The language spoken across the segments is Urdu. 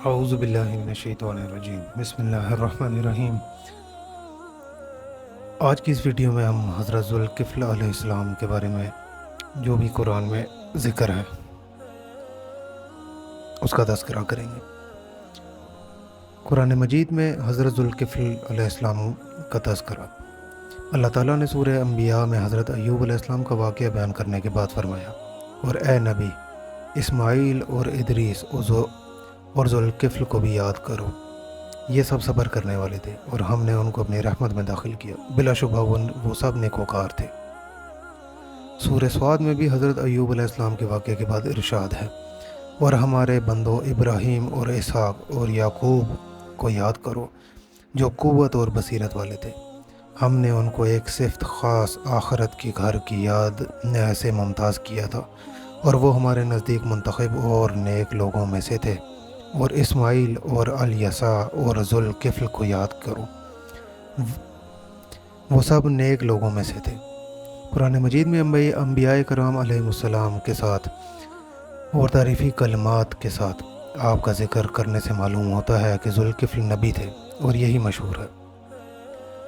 اعوذ باللہ من الشیطان الرجیم بسم اللہ الرحمن الرحیم۔ آج کی اس ویڈیو میں ہم حضرت ذوالکفل علیہ السلام کے بارے میں جو بھی قرآن میں ذکر ہے اس کا تذکرہ کریں گے۔ قرآن مجید میں حضرت ذوالکفل علیہ السلام کا تذکرہ اللہ تعالیٰ نے سورہ انبیاء میں حضرت ایوب علیہ السلام کا واقعہ بیان کرنے کے بعد فرمایا، اور اے نبی اسماعیل اور ادریس اور ذوالکفل کو بھی یاد کرو، یہ سب صبر کرنے والے تھے اور ہم نے ان کو اپنی رحمت میں داخل کیا، بلا شبہ وہ سب نیکوکار تھے۔ سورہ سعد میں بھی حضرت ایوب علیہ السلام کے واقعے کے بعد ارشاد ہے، اور ہمارے بندوں ابراہیم اور اسحاق اور یعقوب کو یاد کرو جو قوت اور بصیرت والے تھے، ہم نے ان کو ایک صفت خاص آخرت کی گھر کی یاد سے ممتاز کیا تھا، اور وہ ہمارے نزدیک منتخب اور نیک لوگوں میں سے تھے۔ اور اسماعیل اور الیسع اور ذوالکفل کو یاد کرو، وہ سب نیک لوگوں میں سے تھے۔ قرآن مجید میں انبیاء کرام علیہ السلام کے ساتھ اور تعریفی کلمات کے ساتھ آپ کا ذکر کرنے سے معلوم ہوتا ہے کہ ذوالکفل نبی تھے، اور یہی مشہور ہے۔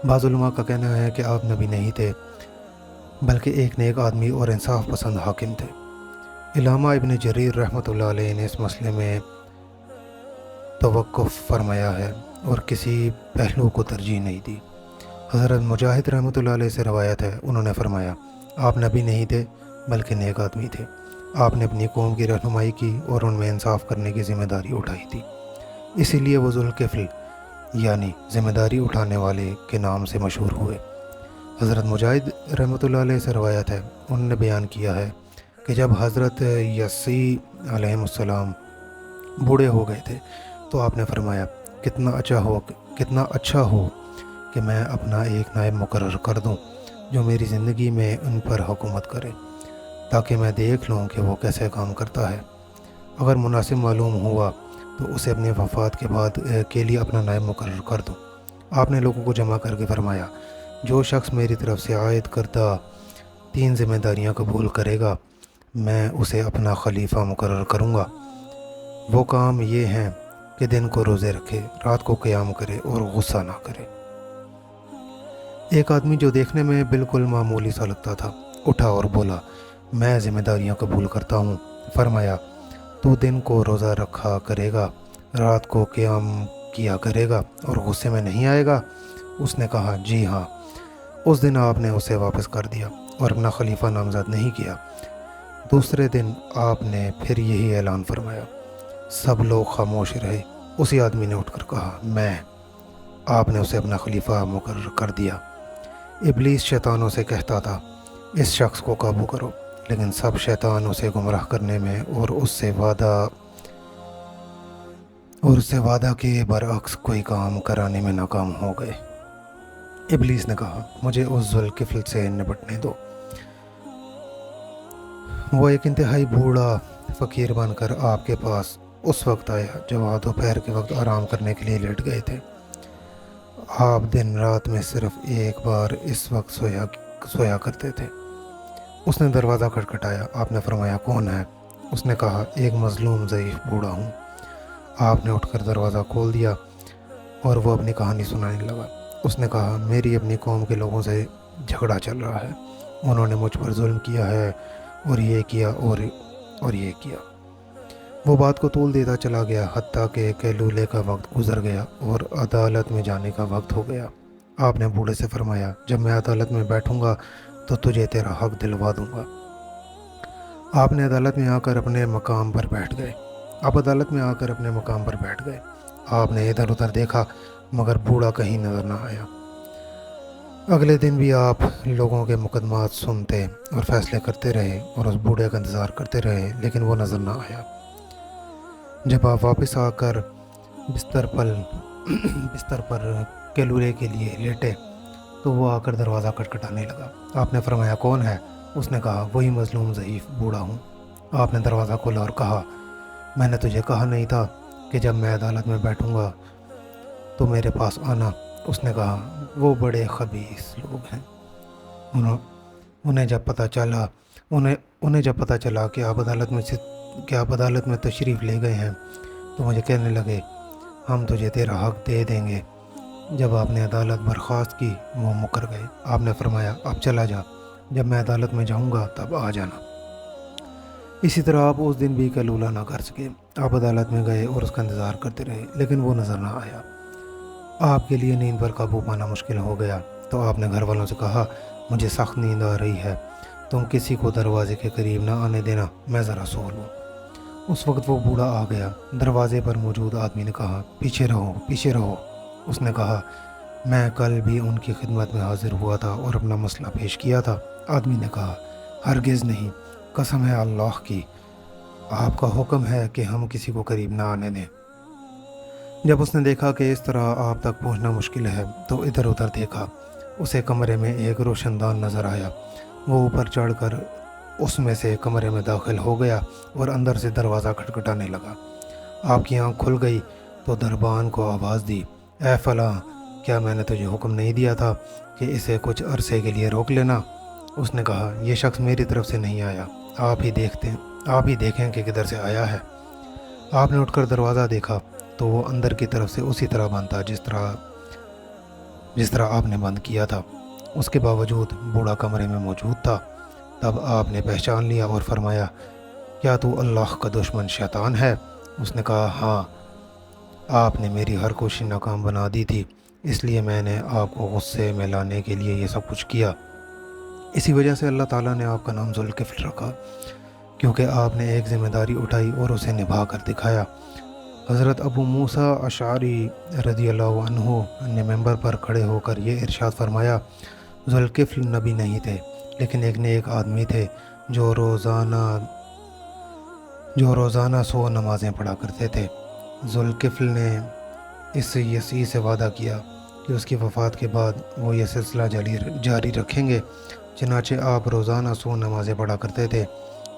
بعض علماء کا کہنا ہے کہ آپ نبی نہیں تھے بلکہ ایک نیک آدمی اور انصاف پسند حاکم تھے۔ علامہ ابن جریر رحمۃ اللہ علیہ نے اس مسئلے میں توقف فرمایا ہے اور کسی پہلو کو ترجیح نہیں دی۔ حضرت مجاہد رحمۃ اللہ علیہ سے روایت ہے، انہوں نے فرمایا، آپ نبی نہیں تھے بلکہ نیک آدمی تھے، آپ نے اپنی قوم کی رہنمائی کی اور ان میں انصاف کرنے کی ذمہ داری اٹھائی تھی، اسی لیے وہ ذوالکفل یعنی ذمہ داری اٹھانے والے کے نام سے مشہور ہوئے۔ حضرت مجاہد رحمۃ اللہ علیہ سے روایت ہے، انہوں نے بیان کیا ہے کہ جب حضرت یسیع علیہ السلام بوڑھے ہو گئے تھے تو آپ نے فرمایا، کتنا اچھا ہو کہ میں اپنا ایک نائب مقرر کر دوں جو میری زندگی میں ان پر حکومت کرے، تاکہ میں دیکھ لوں کہ وہ کیسے کام کرتا ہے، اگر مناسب معلوم ہوا تو اسے اپنی وفات کے بعد کے لیے اپنا نائب مقرر کر دوں۔ آپ نے لوگوں کو جمع کر کے فرمایا، جو شخص میری طرف سے عائد کردہ 3 ذمہ داریاں قبول کرے گا میں اسے اپنا خلیفہ مقرر کروں گا۔ وہ کام یہ ہیں کہ دن کو روزے رکھے، رات کو قیام کرے اور غصہ نہ کرے۔ ایک آدمی جو دیکھنے میں بالکل معمولی سا لگتا تھا اٹھا اور بولا، میں ذمہ داریاں قبول کرتا ہوں۔ فرمایا، تو دن کو روزہ رکھا کرے گا، رات کو قیام کیا کرے گا اور غصے میں نہیں آئے گا؟ اس نے کہا، جی ہاں۔ اس دن آپ نے اسے واپس کر دیا اور اپنا خلیفہ نامزد نہیں کیا۔ دوسرے دن آپ نے پھر یہی اعلان فرمایا، سب لوگ خاموش رہے۔ اسی آدمی نے اٹھ کر کہا، میں۔ آپ نے اسے اپنا خلیفہ مقرر کر دیا۔ ابلیس شیطانوں سے کہتا تھا، اس شخص کو قابو کرو، لیکن سب شیطان اسے گمراہ کرنے میں اور اس سے وعدہ کے برعکس کوئی کام کرانے میں ناکام ہو گئے۔ ابلیس نے کہا، مجھے اس ذوالکفل سے نپٹنے دو۔ وہ ایک انتہائی بوڑھا فقیر بن کر آپ کے پاس اس وقت آیا جب آپ دوپہر کے وقت آرام کرنے کے لیے لیٹ گئے تھے۔ آپ دن رات میں صرف ایک بار اس وقت سویا کرتے تھے۔ اس نے دروازہ کھٹکھٹایا۔ آپ نے فرمایا، کون ہے؟ اس نے کہا، ایک مظلوم ضعیف بوڑھا ہوں۔ آپ نے اٹھ کر دروازہ کھول دیا اور وہ اپنی کہانی سنانے لگا۔ اس نے کہا، میری اپنی قوم کے لوگوں سے جھگڑا چل رہا ہے، انہوں نے مجھ پر ظلم کیا ہے اور یہ کیا اور یہ کیا۔ وہ بات کو طول دیتا چلا گیا حتیٰ کہ قیلولے کا وقت گزر گیا اور عدالت میں جانے کا وقت ہو گیا۔ آپ نے بوڑھے سے فرمایا، جب میں عدالت میں بیٹھوں گا تو تجھے تیرا حق دلوا دوں گا۔ آپ عدالت میں آ کر اپنے مقام پر بیٹھ گئے۔ آپ نے ادھر ادھر دیکھا مگر بوڑھا کہیں نظر نہ آیا۔ اگلے دن بھی آپ لوگوں کے مقدمات سنتے اور فیصلے کرتے رہے اور اس بوڑھے کا انتظار کرتے رہے، لیکن وہ نظر نہ آیا۔ جب آپ واپس آ کر بستر پر قیلولے کے لیے لیٹے تو وہ آ کر دروازہ کھٹکھٹانے لگا۔ آپ نے فرمایا، کون ہے؟ اس نے کہا، وہی مظلوم ضعیف بوڑھا ہوں۔ آپ نے دروازہ کھولا اور کہا، میں نے تجھے کہا نہیں تھا کہ جب میں عدالت میں بیٹھوں گا تو میرے پاس آنا؟ اس نے کہا، وہ بڑے خبیث لوگ ہیں، انہیں جب پتہ چلا کہ آپ عدالت میں تشریف لے گئے ہیں تو مجھے کہنے لگے ہم تجھے تیرا حق دے دیں گے۔ جب آپ نے عدالت برخاست کی وہ مکر گئے۔ آپ نے فرمایا اب چلا جا، جب میں عدالت میں جاؤں گا تب آ جانا۔ اسی طرح آپ اس دن بھی قیلولہ نہ کر سکے۔ آپ عدالت میں گئے اور اس کا انتظار کرتے رہے لیکن وہ نظر نہ آیا۔ آپ کے لیے نیند پر قابو پانا مشکل ہو گیا تو آپ نے گھر والوں سے کہا مجھے سخت نیند آ رہی ہے، تم کسی کو دروازے کے قریب نہ آنے دینا، میں ذرا سو لوں۔ اس وقت وہ بوڑھا آ گیا۔ دروازے پر موجود آدمی نے کہا پیچھے رہو، پیچھے رہو۔ اس نے کہا میں کل بھی ان کی خدمت میں حاضر ہوا تھا اور اپنا مسئلہ پیش کیا تھا۔ آدمی نے کہا ہرگز نہیں، قسم ہے اللہ کی، آپ کا حکم ہے کہ ہم کسی کو قریب نہ آنے دیں۔ جب اس نے دیکھا کہ اس طرح آپ تک پہنچنا مشکل ہے تو ادھر ادھر دیکھا۔ اسے کمرے میں ایک روشن دان نظر آیا۔ وہ اوپر چڑھ کر اس میں سے کمرے میں داخل ہو گیا اور اندر سے دروازہ کھٹکھٹانے لگا۔ آپ کی آنکھ کھل گئی تو دربان کو آواز دی اے فلاں، کیا میں نے تجھے حکم نہیں دیا تھا کہ اسے کچھ عرصے کے لیے روک لینا؟ اس نے کہا یہ شخص میری طرف سے نہیں آیا، آپ ہی دیکھیں کہ کدھر سے آیا ہے۔ آپ نے اٹھ کر دروازہ دیکھا تو وہ اندر کی طرف سے اسی طرح بند تھا جس طرح آپ نے بند کیا تھا۔ اس کے باوجود بوڑھا کمرے میں موجود تھا۔ تب آپ نے پہچان لیا اور فرمایا کیا تو اللہ کا دشمن شیطان ہے؟ اس نے کہا ہاں، آپ نے میری ہر کوشش ناکام بنا دی تھی، اس لیے میں نے آپ کو غصے میں لانے کے لیے یہ سب کچھ کیا۔ اسی وجہ سے اللہ تعالیٰ نے آپ کا نام ذوالکفل رکھا، کیونکہ آپ نے ایک ذمہ داری اٹھائی اور اسے نبھا کر دکھایا۔ حضرت ابو موسیٰ اشعری رضی اللہ عنہ نے ممبر پر کھڑے ہو کر یہ ارشاد فرمایا ذوالکفل نبی نہیں تھے لیکن ایک نیک آدمی تھے جو روزانہ 100 نمازیں پڑھا کرتے تھے۔ ذوالکفل نے اس یسیع سے وعدہ کیا کہ اس کی وفات کے بعد وہ یہ سلسلہ جاری رکھیں گے، چنانچہ آپ روزانہ 100 نمازیں پڑھا کرتے تھے،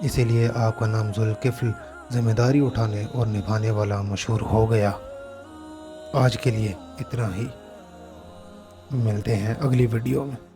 اسی لیے آپ کا نام ذوالکفل ذمہ داری اٹھانے اور نبھانے والا مشہور ہو گیا۔ آج کے لیے اتنا ہی، ملتے ہیں اگلی ویڈیو میں۔